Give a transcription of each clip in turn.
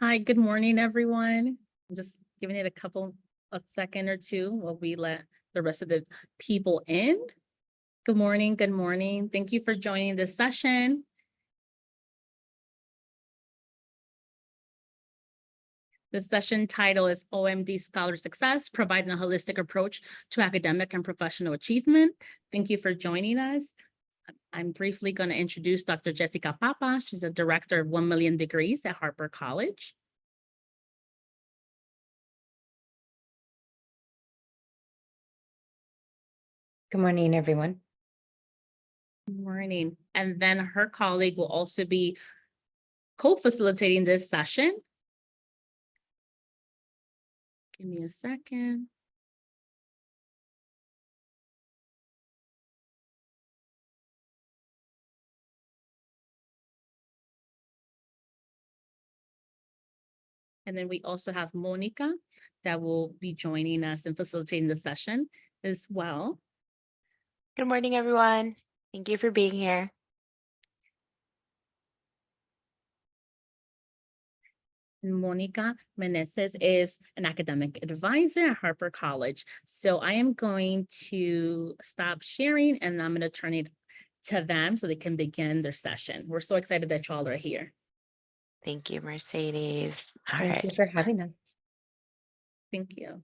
Hi, good morning, everyone. I'm just giving it a second or two while we let the rest of the people in. Good morning, good morning. Thank you for joining this session. The session title is OMD Scholar Success, Providing a Holistic Approach to Academic and Professional Achievement. Thank you for joining us. I'm briefly going to introduce Dr. Jessica Papa. She's a director of 1 Million Degrees at Harper College. Good morning, everyone. Good morning. And then her colleague will also be co-facilitating this session. Give me a second. And then we also have Monica that will be joining us and facilitating the session as well. Good morning, everyone. Thank you for being here. Monica Meneses is an academic advisor at Harper College. So I am going to stop sharing and I'm going to turn it to them so they can begin their session. We're so excited that you all are here. Thank you, Mercedes. Thank you for having us. Thank you.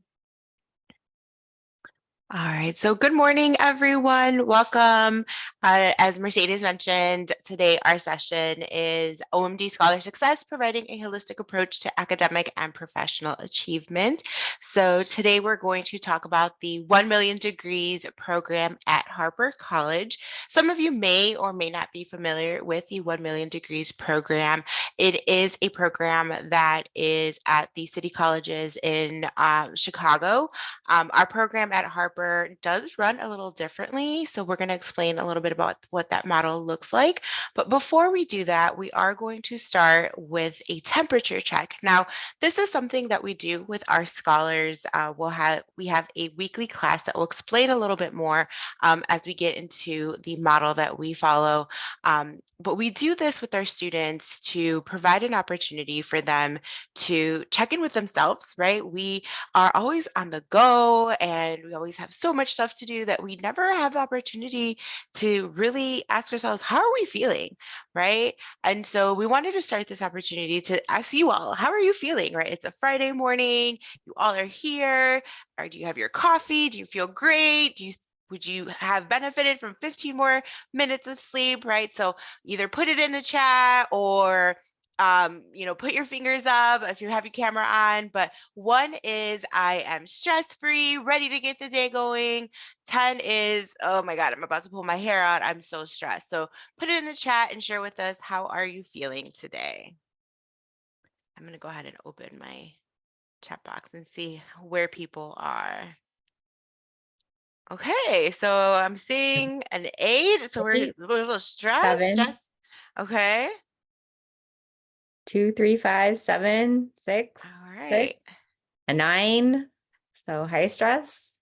All right, so good morning, everyone. Welcome. As Mercedes mentioned, today our session is OMD Scholar Success, Providing a Holistic Approach to Academic and Professional Achievement. So today we're going to talk about the 1 Million Degrees program at Harper College. Some of you may or may not be familiar with the 1 Million Degrees program. It is a program that is at the city colleges in Chicago. Our program at Harper does run a little differently, so we're going to explain a little bit about what that model looks like. But before we do that, we are going to start with a temperature check. Now, this is something that we do with our scholars. We have a weekly class that will explain a little bit more as we get into the model that we follow. But we do this with our students to provide an opportunity for them to check in with themselves, right? We are always on the go and we always have so much stuff to do that we never have the opportunity to really ask ourselves, how are we feeling, right? And so we wanted to start this opportunity to ask you all, how are you feeling, right? It's a Friday morning, you all are here, or do you have your coffee? Do you feel great? Would you have benefited from 15 more minutes of sleep, right? So either put it in the chat or put your fingers up if you have your camera on. But 1 is I am stress-free, ready to get the day going. 10 is, oh my God, I'm about to pull my hair out. I'm so stressed. So put it in the chat and share with us, how are you feeling today? I'm going to go ahead and open my chat box and see where people are. Okay, so I'm seeing an 8. So we're a little stressed. 7, okay. 2, 3, 5, 7, 6, All right. 6, a 9. So high stress.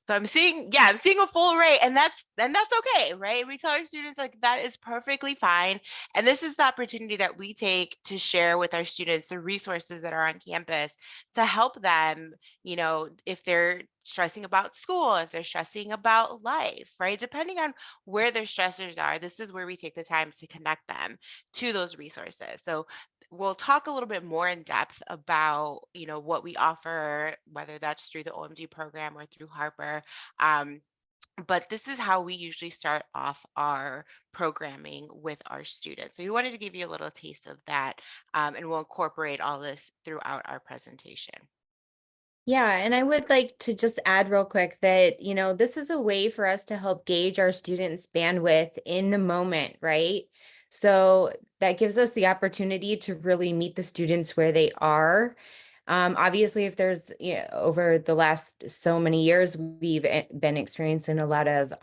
So I'm seeing a full array, and that's okay, right? We tell our students like that is perfectly fine. And this is the opportunity that we take to share with our students the resources that are on campus to help them, if they're stressing about school, if they're stressing about life, right? Depending on where their stressors are, this is where we take the time to connect them to those resources. So we'll talk a little bit more in depth about what we offer, whether that's through the OMD program or through Harper. But this is how we usually start off our programming with our students. So we wanted to give you a little taste of that, and we'll incorporate all this throughout our presentation. Yeah, and I would like to just add real quick that, this is a way for us to help gauge our students' bandwidth in the moment, right? So that gives us the opportunity to really meet the students where they are. Obviously, if there's, over the last so many years, we've been experiencing a lot of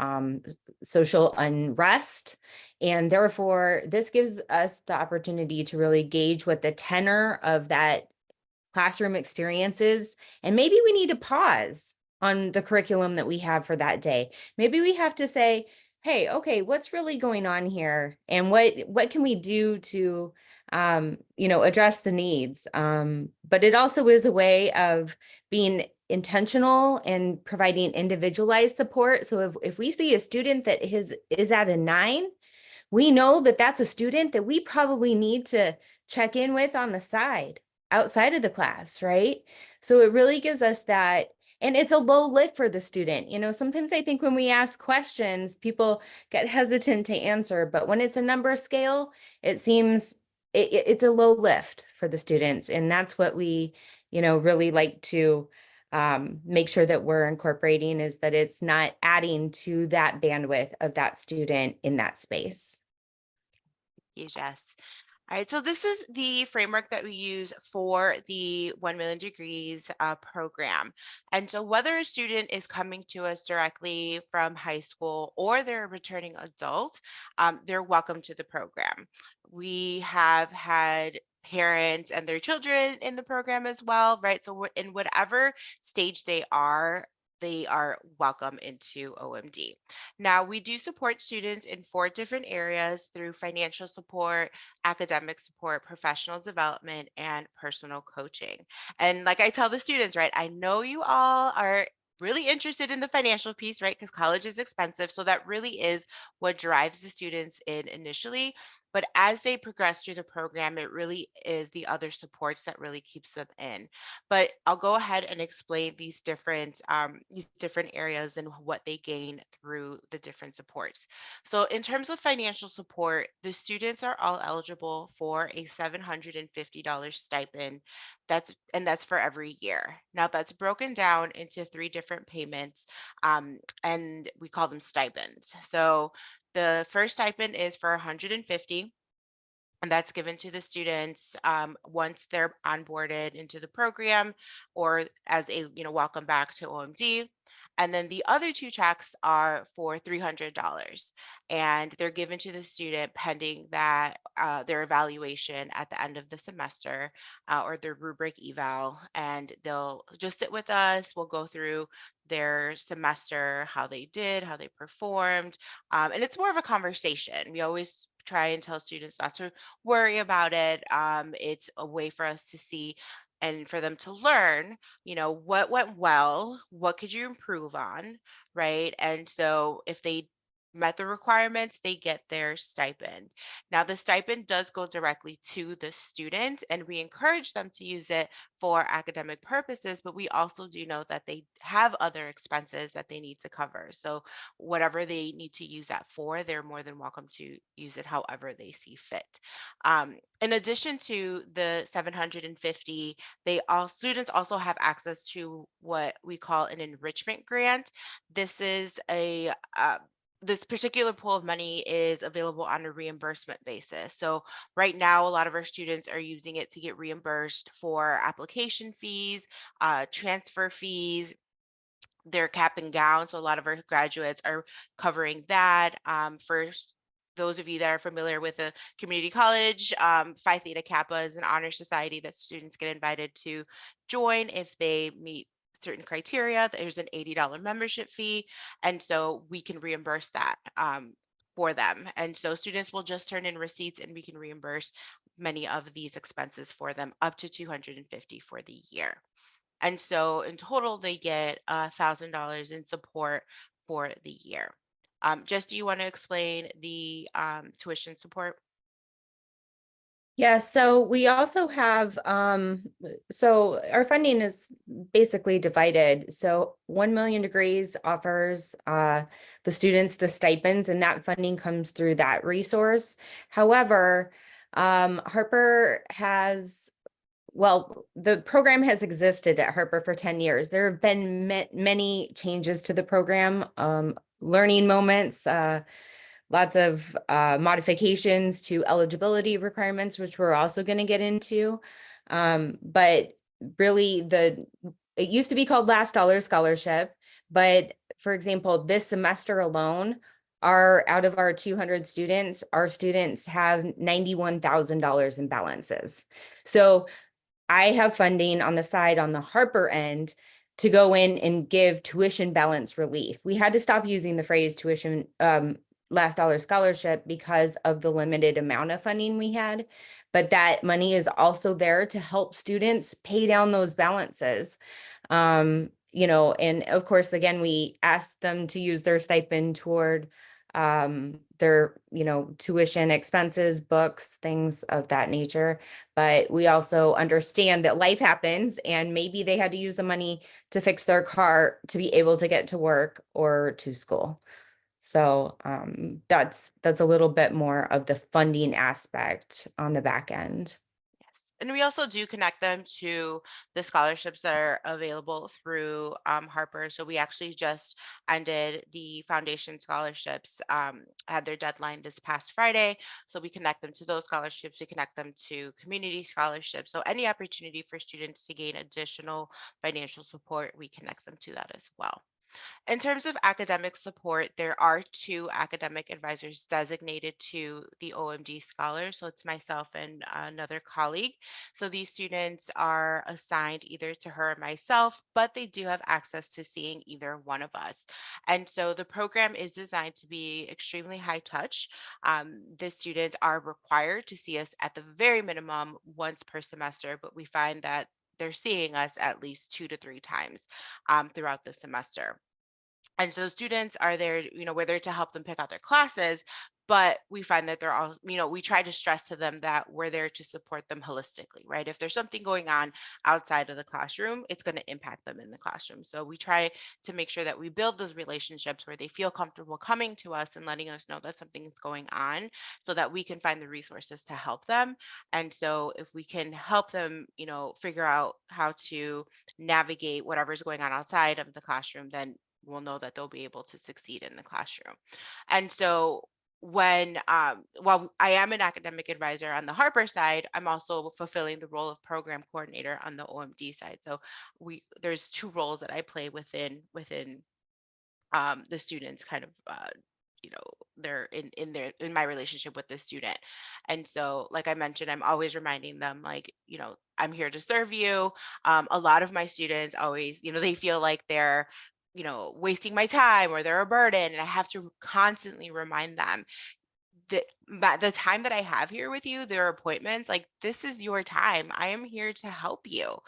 social unrest. And therefore, this gives us the opportunity to really gauge what the tenor of that classroom experiences, and maybe we need to pause on the curriculum that we have for that day. Maybe we have to say, hey, okay, what's really going on here? And what can we do to address the needs? But it also is a way of being intentional and providing individualized support. So if we see a student that is at a 9, we know that that's a student that we probably need to check in with on the side, outside of the class, right? So it really gives us that, and it's a low lift for the student. Sometimes I think when we ask questions, people get hesitant to answer, but when it's a number scale, it seems it's a low lift for the students. And that's what we, really like to make sure that we're incorporating, is that it's not adding to that bandwidth of that student in that space. Yes. All right, so this is the framework that we use for the 1 million degrees program. And so whether a student is coming to us directly from high school or they're a returning adult, they're welcome to the program. We have had parents and their children in the program as well, right? So in whatever stage they are welcome into OMD. Now, we do support students in 4 different areas through financial support, academic support, professional development, and personal coaching. And like I tell the students, right, I know you all are really interested in the financial piece, right? Because college is expensive. So that really is what drives the students in initially. But as they progress through the program, it really is the other supports that really keeps them in. But I'll go ahead and explain these different areas and what they gain through the different supports. So in terms of financial support, the students are all eligible for a $750 stipend. That's for every year. Now that's broken down into 3 different payments, and we call them stipends. So the first stipend is for 150, and that's given to the students once they're onboarded into the program or as a welcome back to OMD. And then the other 2 checks are for $300, and they're given to the student pending that their evaluation at the end of the semester or their rubric eval, and they'll just sit with us. We'll go through their semester, how they did, how they performed, and it's more of a conversation. We always try and tell students not to worry about it. It's a way for us to see and for them to learn, what went well, what could you improve on, right? And so if they met the requirements, they get their stipend. Now, the stipend does go directly to the student, and we encourage them to use it for academic purposes, but we also do know that they have other expenses that they need to cover. So whatever they need to use that for, they're more than welcome to use it however they see fit. In addition to the 750, students also have access to what we call an enrichment grant. This is this particular pool of money is available on a reimbursement basis. So right now, a lot of our students are using it to get reimbursed for application fees, transfer fees, their cap and gown. So a lot of our graduates are covering that. Those of you that are familiar with a community college, Phi Theta Kappa is an honor society that students get invited to join if they meet certain criteria. There's an $80 membership fee, and so we can reimburse that for them. And so students will just turn in receipts, and we can reimburse many of these expenses for them, up to $250 for the year. And so in total, they get $1,000 in support for the year. Jess, do you want to explain the tuition support? Yeah, so we also have, so our funding is basically divided. So 1 million degrees offers the students the stipends, and that funding comes through that resource. However, Harper has, well, the program has existed at Harper for 10 years. There have been many changes to the program, learning moments, lots of modifications to eligibility requirements, which we're also going to get into. But really, it used to be called Last Dollar Scholarship. But for example, this semester alone, out of our 200 students, our students have $91,000 in balances. So I have funding on the side on the Harper end to go in and give tuition balance relief. We had to stop using the phrase tuition last dollar scholarship because of the limited amount of funding we had. But that money is also there to help students pay down those balances. And of course, again, we asked them to use their stipend toward their, tuition expenses, books, things of that nature. But we also understand that life happens and maybe they had to use the money to fix their car to be able to get to work or to school. So that's a little bit more of the funding aspect on the back end. Yes. And we also do connect them to the scholarships that are available through Harper. So we actually just ended the foundation scholarships, had their deadline this past Friday. So we connect them to those scholarships. We connect them to community scholarships. So any opportunity for students to gain additional financial support, we connect them to that as well. In terms of academic support, there are two academic advisors designated to the OMD scholars. So it's myself and another colleague. So these students are assigned either to her or myself, but they do have access to seeing either one of us. And so the program is designed to be extremely high touch. The students are required to see us at the very minimum once per semester, but we find that they're seeing us at least 2 to 3 times throughout the semester. And so students are there, we're there to help them pick out their classes, but we find that they're all, we try to stress to them that we're there to support them holistically, right? If there's something going on outside of the classroom, it's going to impact them in the classroom. So we try to make sure that we build those relationships where they feel comfortable coming to us and letting us know that something is going on so that we can find the resources to help them. And so if we can help them, figure out how to navigate whatever's going on outside of the classroom, then we'll know that they'll be able to succeed in the classroom. And so while I am an academic advisor on the Harper side, I'm also fulfilling the role of program coordinator on the OMD side. So there's two roles that I play within the students kind of they're in my relationship with the student. And so like I mentioned, I'm always reminding them, like, I'm here to serve you. A lot of my students always, they feel like they're wasting my time or they're a burden, and I have to constantly remind them that the time that I have here with you, their appointments, like, this is your time. I am here to help you.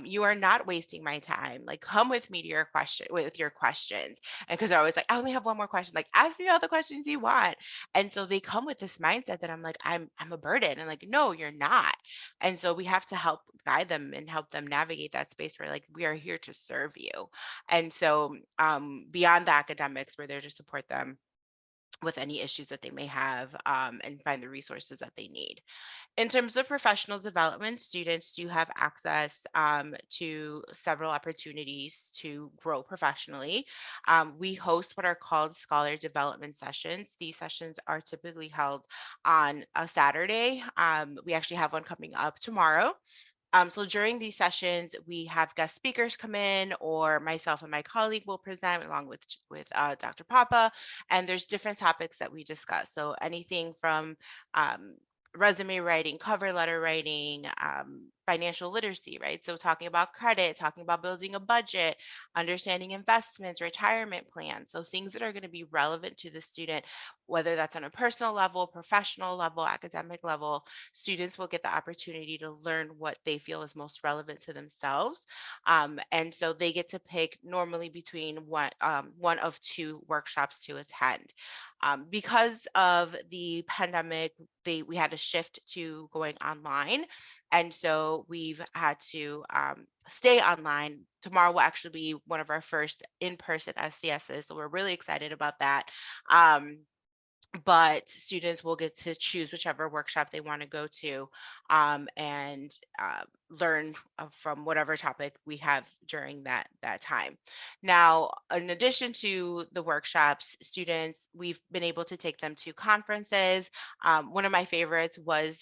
You are not wasting my time. Like, come with me to with your questions. And because they're always like, I only have one more question. Like, ask me all the questions you want. And so they come with this mindset that I'm like, I'm a burden. And like, no, you're not. And so we have to help guide them and help them navigate that space where, like, we are here to serve you. And so beyond the academics, we're there to support them with any issues that they may have, and find the resources that they need. In terms of professional development, students do have access to several opportunities to grow professionally. We host what are called scholar development sessions. These sessions are typically held on a Saturday. We actually have one coming up tomorrow. So during these sessions, we have guest speakers come in, or myself and my colleague will present along with Dr. Papa, and there's different topics that we discuss. So anything from resume writing, cover letter writing, financial literacy, right? So talking about credit, talking about building a budget, understanding investments, retirement plans. So things that are going to be relevant to the student, whether that's on a personal level, professional level, academic level. Students will get the opportunity to learn what they feel is most relevant to themselves. And so they get to pick normally between one of two workshops to attend. Because of the pandemic, we had to shift to going online. And so we've had to stay online. Tomorrow will actually be one of our first in-person SCSs. So we're really excited about that. But students will get to choose whichever workshop they want to go to, and learn from whatever topic we have during that time. Now, in addition to the workshops, students, we've been able to take them to conferences. One of my favorites was,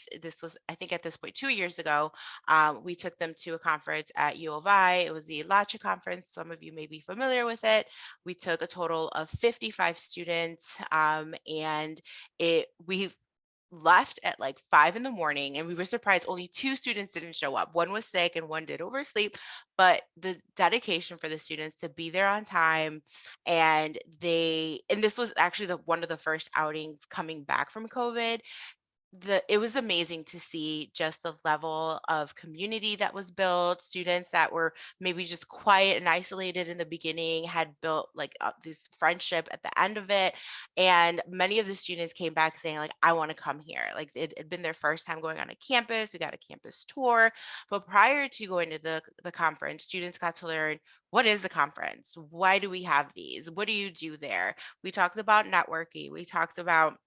I think at this point 2 years ago, we took them to a conference at U of I. It was the ILEA conference. Some of you may be familiar with it. We took a total of 55 students, and we left at like 5 in the morning, and we were surprised only 2 students didn't show up. One was sick and one did oversleep, but the dedication for the students to be there on time, and this was actually one of the first outings coming back from COVID. It was amazing to see just the level of community that was built. Students that were maybe just quiet and isolated in the beginning had built like this friendship at the end of it, and many of the students came back saying like, I want to come here. Like it had been their first time going on a campus. We got a campus tour, but prior to going to the conference, students got to learn, what is the conference, why do we have these, what do you do there. We talked about networking, we talked about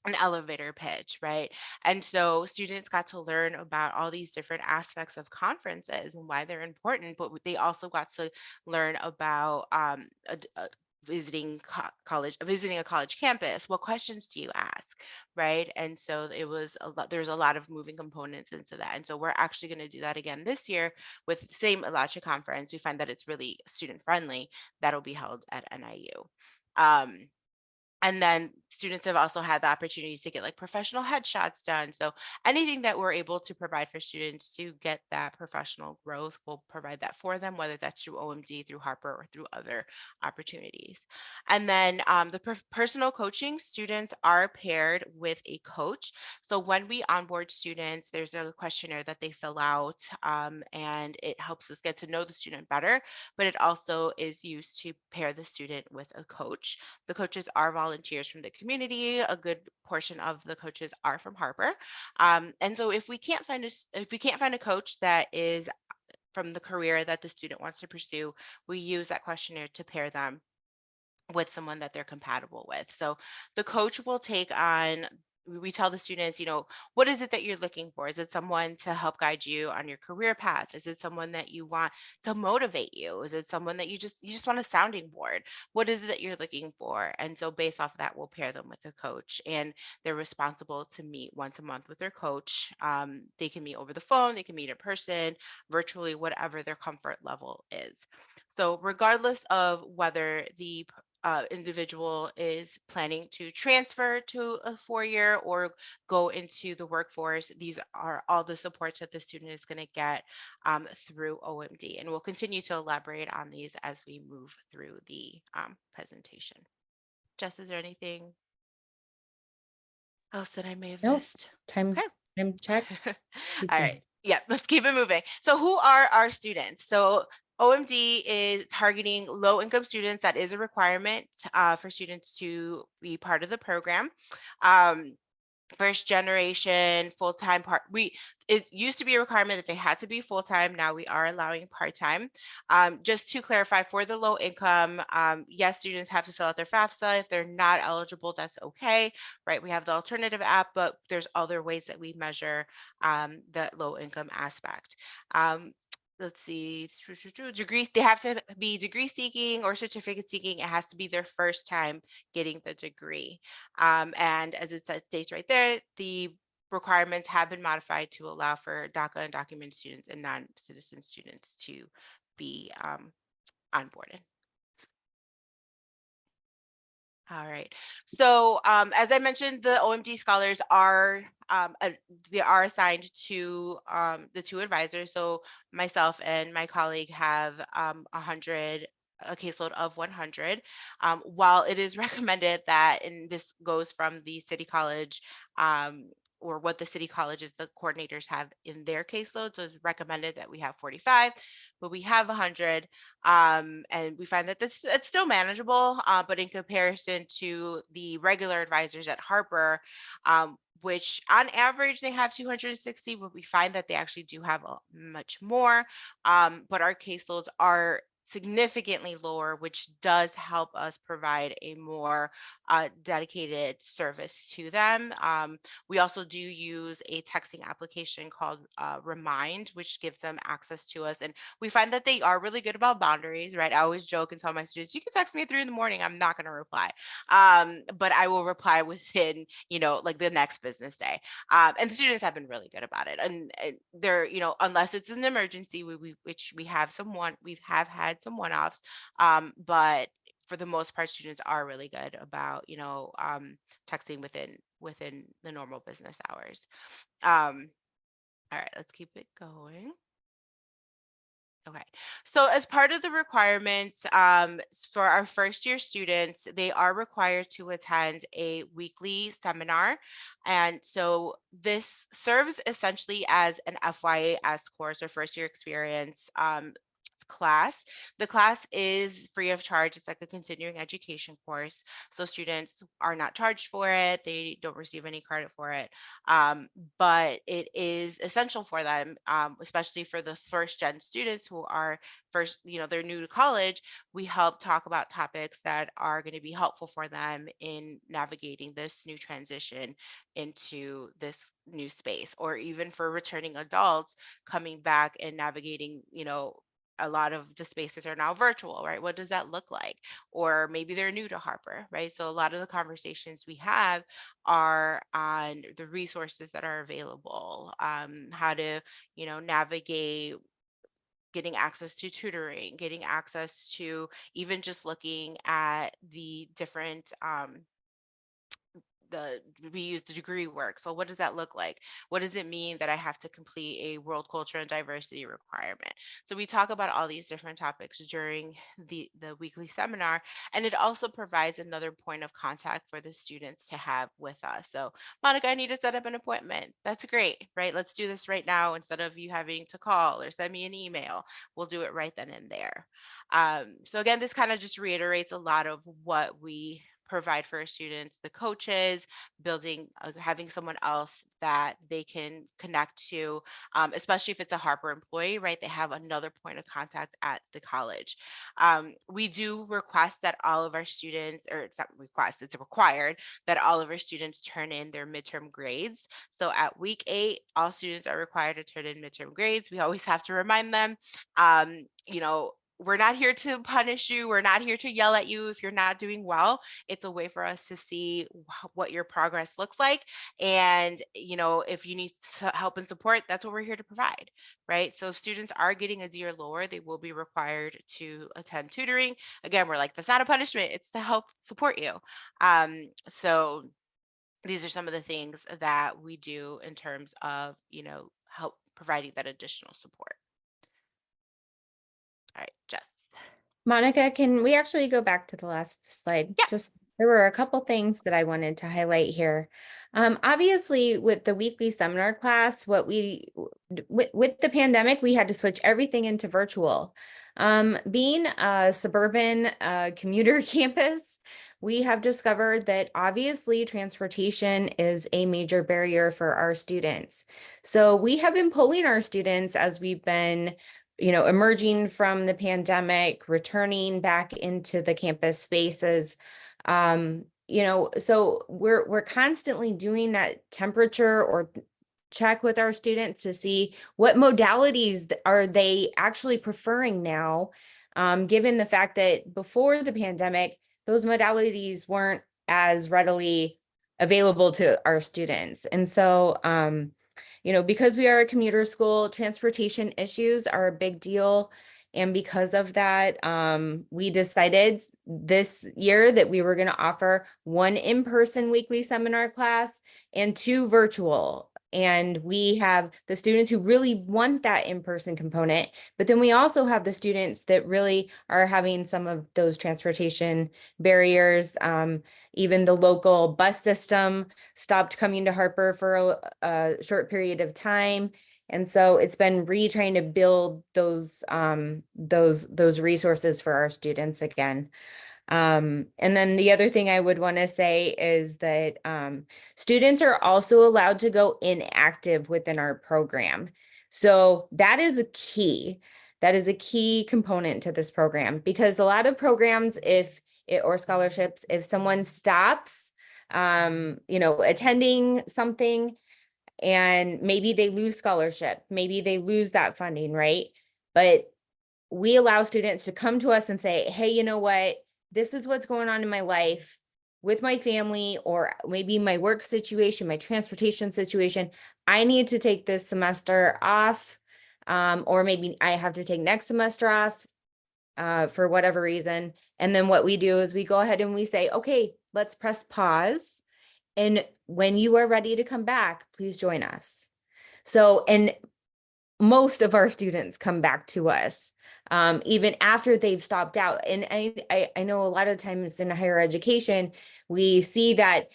an elevator pitch, right? And so students got to learn about all these different aspects of conferences and why they're important, but they also got to learn about visiting a college campus. What questions do you ask, right? And so it was a lot. There's a lot of moving components into that, and so we're actually going to do that again this year with the same ILEA conference. We find that it's really student friendly. That'll be held at NIU. And then students have also had the opportunities to get like professional headshots done. So anything that we're able to provide for students to get that professional growth, we'll provide that for them, whether that's through OMD, through Harper, or through other opportunities. And then the personal coaching, students are paired with a coach. So when we onboard students, there's a questionnaire that they fill out, and it helps us get to know the student better, but it also is used to pair the student with a coach. The coaches are volunteers from the community. A good portion of the coaches are from Harper. And so if we can't find a coach that is from the career that the student wants to pursue, we use that questionnaire to pair them with someone that they're compatible with. So the coach will take on, we tell the students, what is it that you're looking for? Is it someone to help guide you on your career path? Is it someone that you want to motivate you? Is it someone that you just want a sounding board? What is it that you're looking for? And so based off of that, we'll pair them with a coach, and they're responsible to meet once a month with their coach. They can meet over the phone, they can meet in person, virtually, whatever their comfort level is. So regardless of whether the individual is planning to transfer to a 4-year or go into the workforce, these are all the supports that the student is going to get through OMD. And we'll continue to elaborate on these as we move through the presentation. Jess, is there anything else that I may have Nope. missed? Time check. Keep All going. right. Yeah, let's keep it moving. So who are our students? So OMD is targeting low income students. That is a requirement for students to be part of the program. First generation full-time it used to be a requirement that they had to be full-time. Now we are allowing part-time. Just to clarify, for the low income, yes, students have to fill out their FAFSA. If they're not eligible, that's okay, right? We have the alternative app, but there's other ways that we measure the low income aspect. Let's see, degrees, they have to be degree seeking or certificate seeking. It has to be their first time getting the degree. And as it states right there, the requirements have been modified to allow for DACA and documented students and non-citizen students to be onboarded. All right. So as I mentioned, the OMD scholars are they are assigned to the 2 advisors. So myself and my colleague have a caseload of 100. While it is recommended that, and this goes from the city college or what the city colleges, the coordinators have in their caseload. So it's recommended that we have 45, but we have 100. And we find that it's still manageable, but in comparison to the regular advisors at Harper, which on average they have 260, but we find that they actually do have much more. But our caseloads are significantly lower, which does help us provide a more dedicated service to them. We also do use a texting application called Remind, which gives them access to us. And we find that they are really good about boundaries, right? I always joke and tell my students, you can text me at 3 a.m. I'm not going to reply. But I will reply within, like the next business day. And the students have been really good about it. And they're, unless it's an emergency, which we have had some one-offs. But for the most part, students are really good about, texting within the normal business hours. All right, let's keep it going. Okay, so as part of the requirements for our first year students, they are required to attend a weekly seminar. And so this serves essentially as an FYS course or first year experience class. The class is free of charge. It's like a continuing education course. So students are not charged for it. They don't receive any credit for it. But it is essential for them, especially for the first gen students who are they're new to college. We help talk about topics that are going to be helpful for them in navigating this new transition into this new space, or even for returning adults coming back and navigating, a lot of the spaces are now virtual, right? What does that look like? Or maybe they're new to Harper, right? So a lot of the conversations we have are on the resources that are available, how to, navigate getting access to tutoring, getting access to even just looking at the different we use the degree work. So what does that look like? What does it mean that I have to complete a world culture and diversity requirement? So we talk about all these different topics during the weekly seminar, and it also provides another point of contact for the students to have with us. So Monica, I need to set up an appointment. That's great, right? Let's do this right now instead of you having to call or send me an email. We'll do it right then and there. So again, this kind of just reiterates a lot of what we provide for our students, the coaches, having someone else that they can connect to, especially if it's a Harper employee, right? They have another point of contact at the college. We do request that all of our students, or it's not request, it's required that all of our students turn in their midterm grades. So at week 8, all students are required to turn in midterm grades. We always have to remind them, we're not here to punish you. We're not here to yell at you if you're not doing well. It's a way for us to see what your progress looks like. And, if you need help and support, that's what we're here to provide, right? So if students are getting a D or lower, they will be required to attend tutoring. Again, we're like, that's not a punishment. It's to help support you. So these are some of the things that we do in terms of, help providing that additional support. All right, Jess. Monica, can we actually go back to the last slide? Yeah. There were a couple things that I wanted to highlight here. Obviously, with the weekly seminar class, with the pandemic, we had to switch everything into virtual. Being a suburban commuter campus, we have discovered that obviously transportation is a major barrier for our students. So we have been polling our students as we've been emerging from the pandemic, returning back into the campus spaces. So we're constantly doing that temperature or check with our students to see what modalities are they actually preferring now, given the fact that before the pandemic, those modalities weren't as readily available to our students. And so, because we are a commuter school, transportation issues are a big deal. And because of that, we decided this year that we were going to offer 1 in-person weekly seminar class and 2 virtual. And we have the students who really want that in-person component, but then we also have the students that really are having some of those transportation barriers. Even the local bus system stopped coming to Harper for a short period of time. And so it's been trying to build those resources for our students again. And then the other thing I would want to say is that students are also allowed to go inactive within our program. So that is a key. That is a key component to this program, because a lot of programs, or scholarships, if someone stops, attending something, and maybe they lose scholarship, maybe they lose that funding, right? But we allow students to come to us and say, hey, you know what? This is what's going on in my life with my family, or maybe my work situation, my transportation situation. I need to take this semester off, or maybe I have to take next semester off. for whatever reason. And then what we do is we go ahead and we say, okay, let's press pause. And when you are ready to come back, please join us. So, and most of our students come back to us, even after they've stopped out. And I know a lot of times in higher education, we see that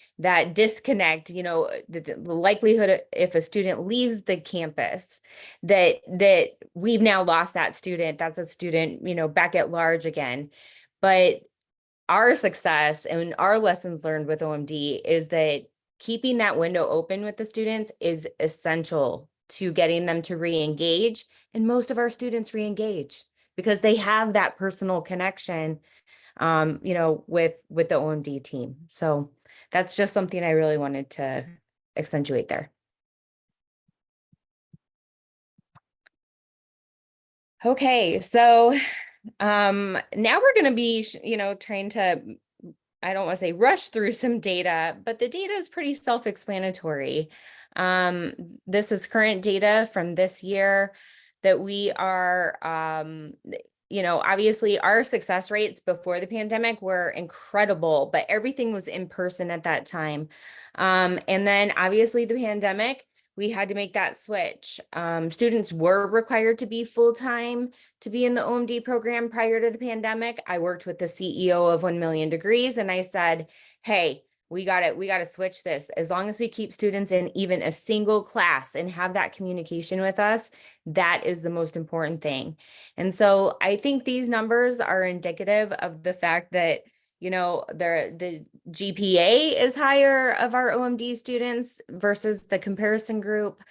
disconnect, the likelihood if a student leaves the campus, that we've now lost that student. That's a student, back at large again. But our success and our lessons learned with OMD is that keeping that window open with the students is essential to getting them to re-engage. And most of our students re-engage because they have that personal connection, with the OMD team. So that's just something I really wanted to accentuate there. Okay, so now we're going to be, trying to, I don't want to say rush through some data, but the data is pretty self-explanatory. This is current data from this year that we are, obviously our success rates before the pandemic were incredible, but everything was in person at that time. And then obviously the pandemic, we had to make that switch. Students were required to be full-time to be in the OMD program prior to the pandemic. I worked with the CEO of 1 Million Degrees and I said, hey, we got to switch this. As long as we keep students in even a single class and have that communication with us, that is the most important thing. And so I think these numbers are indicative of the fact that the GPA is higher of our OMD students versus the comparison group.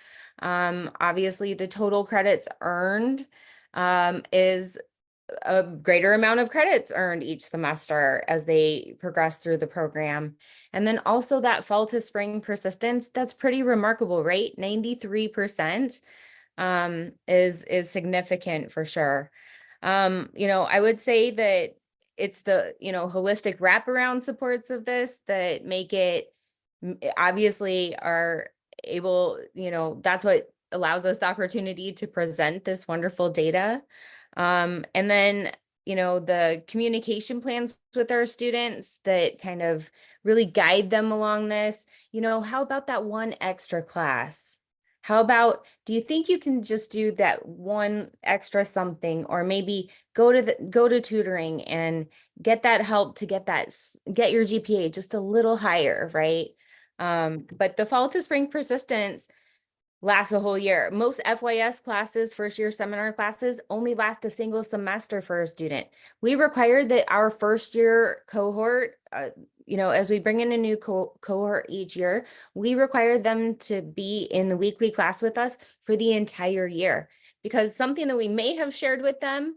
Obviously, the total credits earned is a greater amount of credits earned each semester as they progress through the program. And then also that fall to spring persistence, that's pretty remarkable, right? 93% is significant for sure. I would say that it's the, holistic wraparound supports of this that make it obviously are able, that's what allows us the opportunity to present this wonderful data. And then, the communication plans with our students that kind of really guide them along this, how about that one extra class? How about, do you think you can just do that one extra something, or maybe go to tutoring and get that help to get your GPA just a little higher, right? But the fall to spring persistence lasts a whole year. Most FYS classes, first year seminar classes, only last a single semester for a student. We require that our first year cohort, as we bring in a new cohort each year, we require them to be in the weekly class with us for the entire year. Because something that we may have shared with them,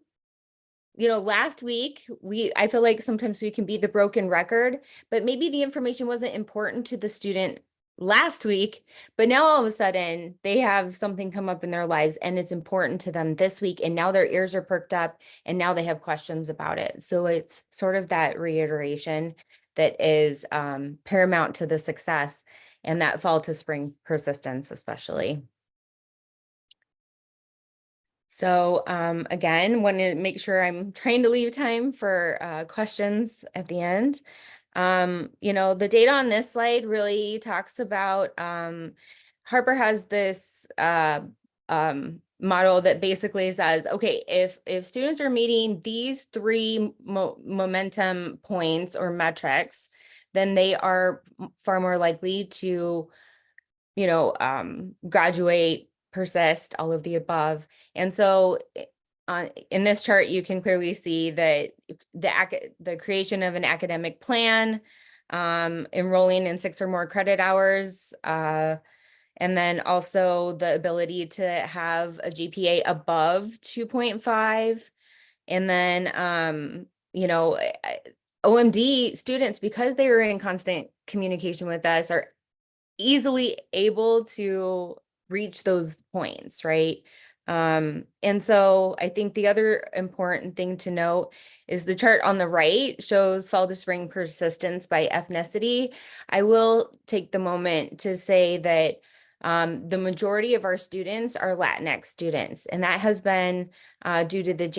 last week, I feel like sometimes we can be the broken record, but maybe the information wasn't important to the student last week, but now all of a sudden they have something come up in their lives and it's important to them this week, and now their ears are perked up and now they have questions about it. So it's sort of that reiteration that is paramount to the success and that fall to spring persistence especially. So again, want to make sure I'm trying to leave time for questions at the end. The data on this slide really talks about, Harper has this model that basically says, okay, if students are meeting these three momentum points or metrics, then they are far more likely to, graduate, persist, all of the above. And so in this chart, you can clearly see that the creation of an academic plan, enrolling in 6 or more credit hours, and then also the ability to have a GPA above 2.5. And then, OMD students, because they are in constant communication with us, are easily able to reach those points, right? And so I think the other important thing to note is the chart on the right shows fall to spring persistence by ethnicity. I will take the moment to say that the majority of our students are Latinx students, and that has been due to the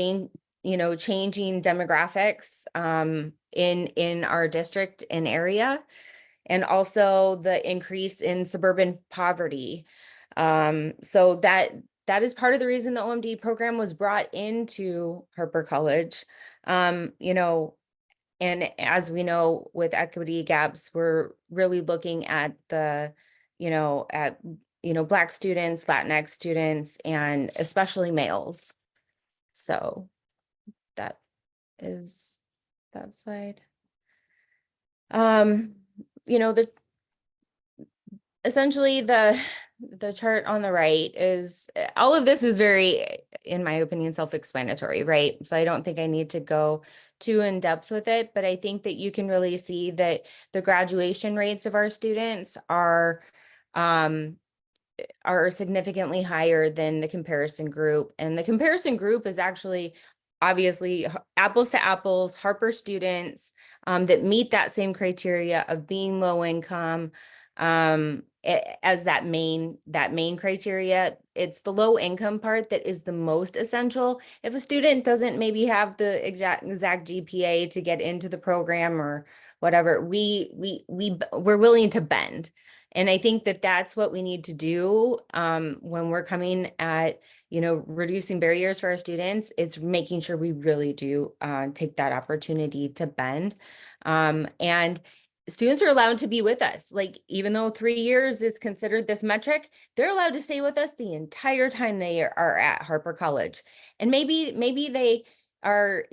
changing demographics in our district and area, and also the increase in suburban poverty. So that is part of the reason the OMD program was brought into Harper College. And as we know, with equity gaps, we're really looking at Black students, Latinx students, and especially males. So that is that slide. Essentially the chart on the right is, all of this is very, in my opinion, self-explanatory, right? So I don't think I need to go too in depth with it, but I think that you can really see that the graduation rates of our students are significantly higher than the comparison group. And the comparison group is actually obviously apples to apples, Harper students that meet that same criteria of being low income as that main criteria. It's the low income part that is the most essential. If a student doesn't maybe have the exact GPA to get into the program or whatever, we're willing to bend. And I think that that's what we need to do when we're coming at, reducing barriers for our students. It's making sure we really do take that opportunity to bend. And students are allowed to be with us. Like, even though 3 years is considered this metric, they're allowed to stay with us the entire time they are at Harper College. And maybe they are,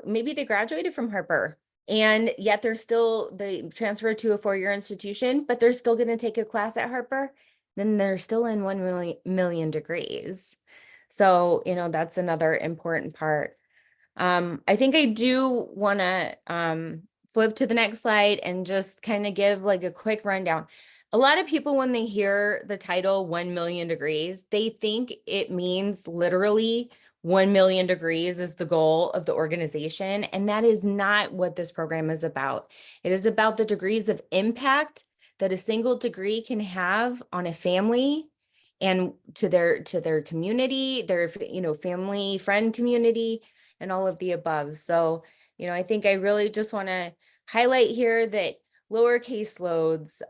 maybe they graduated from Harper, and yet they transfer to a 4-year institution, but they're still going to take a class at Harper. Then they're still in 1 million degrees. So, that's another important part. I think I do want to flip to the next slide and just kind of give like a quick rundown. A lot of people, when they hear the title 1 million degrees, they think it means literally 1 million degrees is the goal of the organization. And that is not what this program is about. It is about the degrees of impact that a single degree can have on a family and to their community, their family, friend community, and all of the above. So, I think I really just want to highlight here that lower caseloads,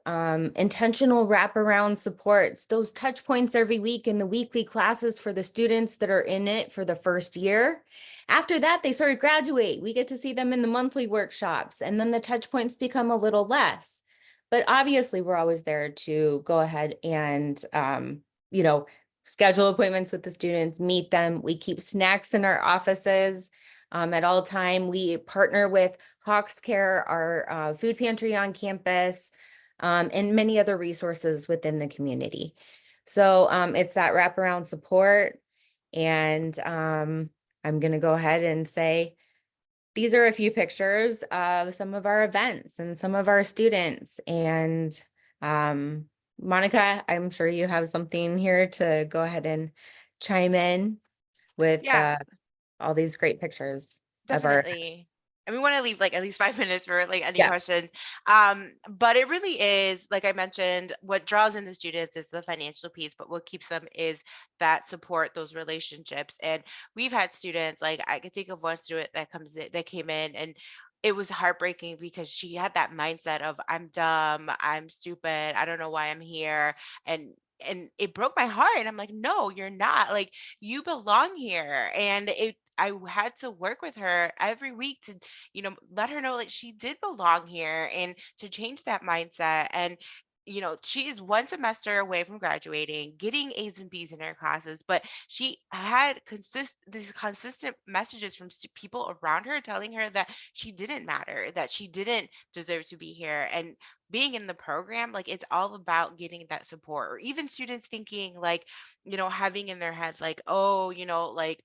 intentional wraparound supports, those touch points every week in the weekly classes for the students that are in it for the first year. After that, they sort of graduate. We get to see them in the monthly workshops, and then the touch points become a little less. But obviously, we're always there to go ahead and, schedule appointments with the students, meet them. We keep snacks in our offices at all time. We partner with Hawks Care, our food pantry on campus, and many other resources within the community. So it's that wraparound support. And I'm going to go ahead and say, these are a few pictures of some of our events and some of our students. And Monica, I'm sure you have something here to go ahead and chime in with all these great pictures of our events. Definitely. And we want to leave like at least 5 minutes for like any Yeah. questions. But it really is, like I mentioned, what draws in the students is the financial piece, but what keeps them is that support, those relationships. And we've had students, like I can think of one student that came in, and it was heartbreaking because she had that mindset of I'm dumb, I'm stupid, I don't know why I'm here. And it broke my heart. And I'm like, no, you're not. Like, you belong here. And I had to work with her every week to, let her know like she did belong here and to change that mindset. And, she is 1 semester away from graduating, getting A's and B's in her classes, but she had these consistent messages from people around her telling her that she didn't matter, that she didn't deserve to be here. And being in the program, like it's all about getting that support, or even students thinking like, having in their heads like, oh, like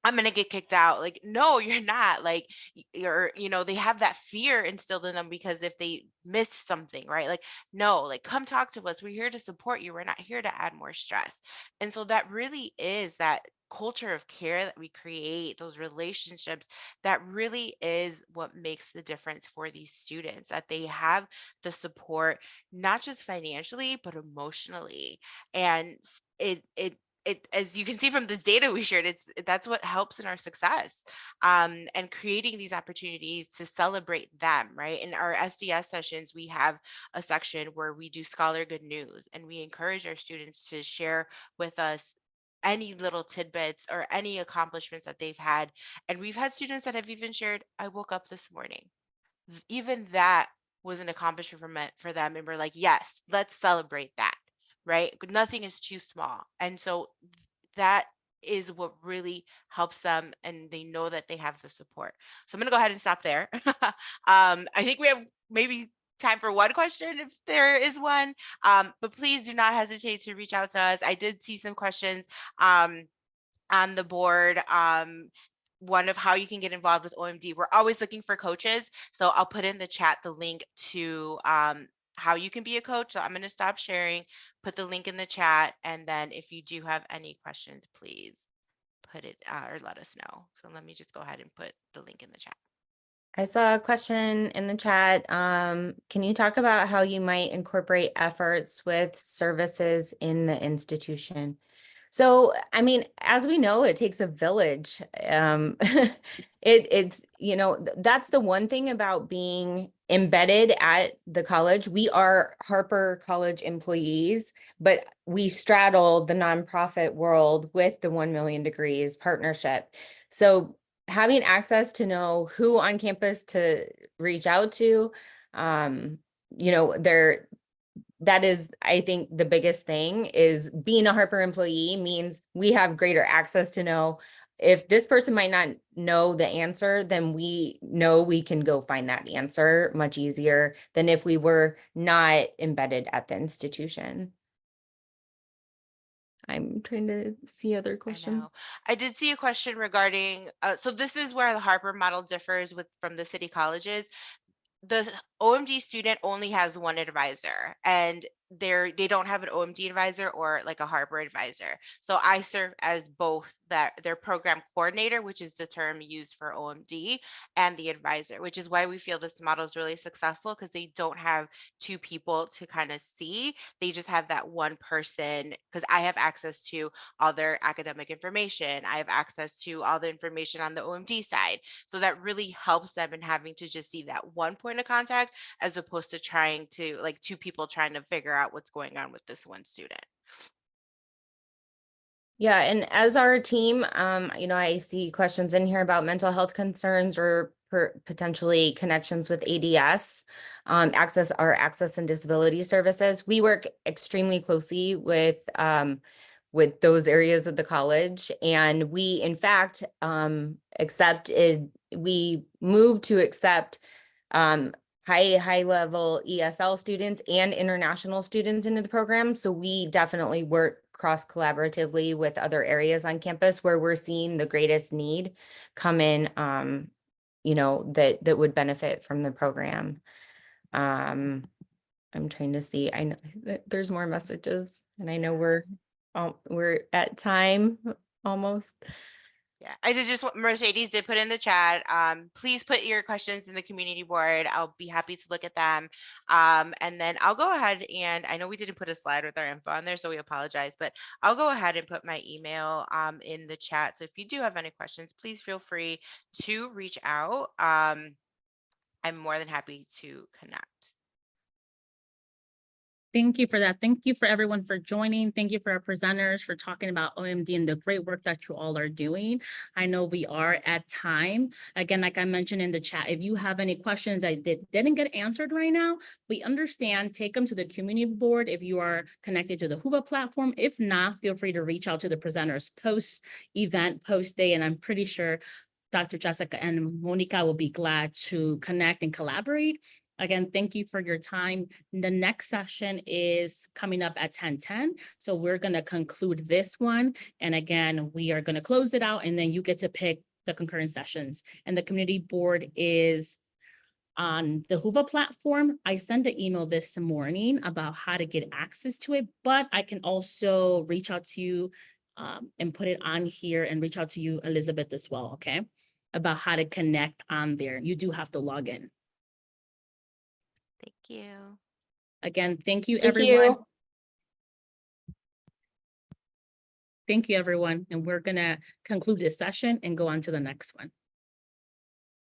I'm gonna get kicked out. Like, no, you're not. Like, you're, they have that fear instilled in them because if they miss something, right? Like, no, like, come talk to us. We're here to support you. We're not here to add more stress. And so that really is that culture of care that we create, those relationships, that really is what makes the difference for these students, that they have the support, not just financially, but emotionally. And it as you can see from this data we shared, that's what helps in our success, and creating these opportunities to celebrate them, right? In our SDS sessions, we have a section where we do Scholar Good News, and we encourage our students to share with us any little tidbits or any accomplishments that they've had. And we've had students that have even shared, I woke up this morning. Even that was an accomplishment for them, and we're like, yes, let's celebrate that, right? Nothing is too small. And so that is what really helps them, and they know that they have the support. So I'm going to go ahead and stop there. I think we have maybe time for one question if there is one, but please do not hesitate to reach out to us. I did see some questions on the board. One of how you can get involved with OMD. We're always looking for coaches. So I'll put in the chat the link to how you can be a coach. So I'm going to stop sharing, put the link in the chat. And then if you do have any questions, please put it or let us know. So let me just go ahead and put the link in the chat. I saw a question in the chat. Can you talk about how you might incorporate efforts with services in the institution? So, I mean, as we know, it takes a village. It's, that's the one thing about being embedded at the college. We are Harper College employees, but we straddle the nonprofit world with the 1 Million Degrees partnership. So having access to know who on campus to reach out to, that is, I think, the biggest thing is being a Harper employee means we have greater access to know if this person might not know the answer, then we know we can go find that answer much easier than if we were not embedded at the institution. I'm trying to see other questions. I did see a question regarding, so this is where the Harper model differs from the city colleges. The OMD student only has one advisor, and they don't have an OMD advisor or like a Harper advisor. So I serve as both their program coordinator, which is the term used for OMD, and the advisor, which is why we feel this model is really successful, because they don't have two people to kind of see. They just have that one person, because I have access to all their academic information. I have access to all the information on the OMD side. So that really helps them in having to just see that one point of contact, as opposed to trying to like two people trying to figure out what's going on with this one student. Yeah, and as our team, I see questions in here about mental health concerns or potentially connections with ADS, access and disability services. We work extremely closely with those areas of the college, and we, in fact, we moved to accept high level ESL students and international students into the program. So we definitely work cross collaboratively with other areas on campus where we're seeing the greatest need come in, that would benefit from the program. I'm trying to see, I know that there's more messages, and I know we're at time almost. Yeah, I did just Mercedes did put in the chat. Please put your questions in the community board. I'll be happy to look at them. And then I'll go ahead, and I know we didn't put a slide with our info on there, so we apologize, but I'll go ahead and put my email in the chat. So if you do have any questions, please feel free to reach out. I'm more than happy to connect. Thank you for that. Thank you for everyone for joining. Thank you for our presenters for talking about OMD and the great work that you all are doing. I know we are at time. Again, like I mentioned in the chat, if you have any questions that didn't get answered right now, we understand, take them to the community board if you are connected to the Whova platform. If not, feel free to reach out to the presenters post-event, post-day, and I'm pretty sure Dr. Jessica and Monica will be glad to connect and collaborate. Again, thank you for your time. The next session is coming up at 10:10. So we're going to conclude this one. And again, we are going to close it out, and then you get to pick the concurrent sessions. And the community board is on the Whova platform. I sent an email this morning about how to get access to it, but I can also reach out to you and put it on here, and reach out to you, Elizabeth, as well, okay? About how to connect on there. You do have to log in. Thank you. Again, thank you, Thank everyone. you. Thank you, everyone. And we're gonna conclude this session and go on to the next one.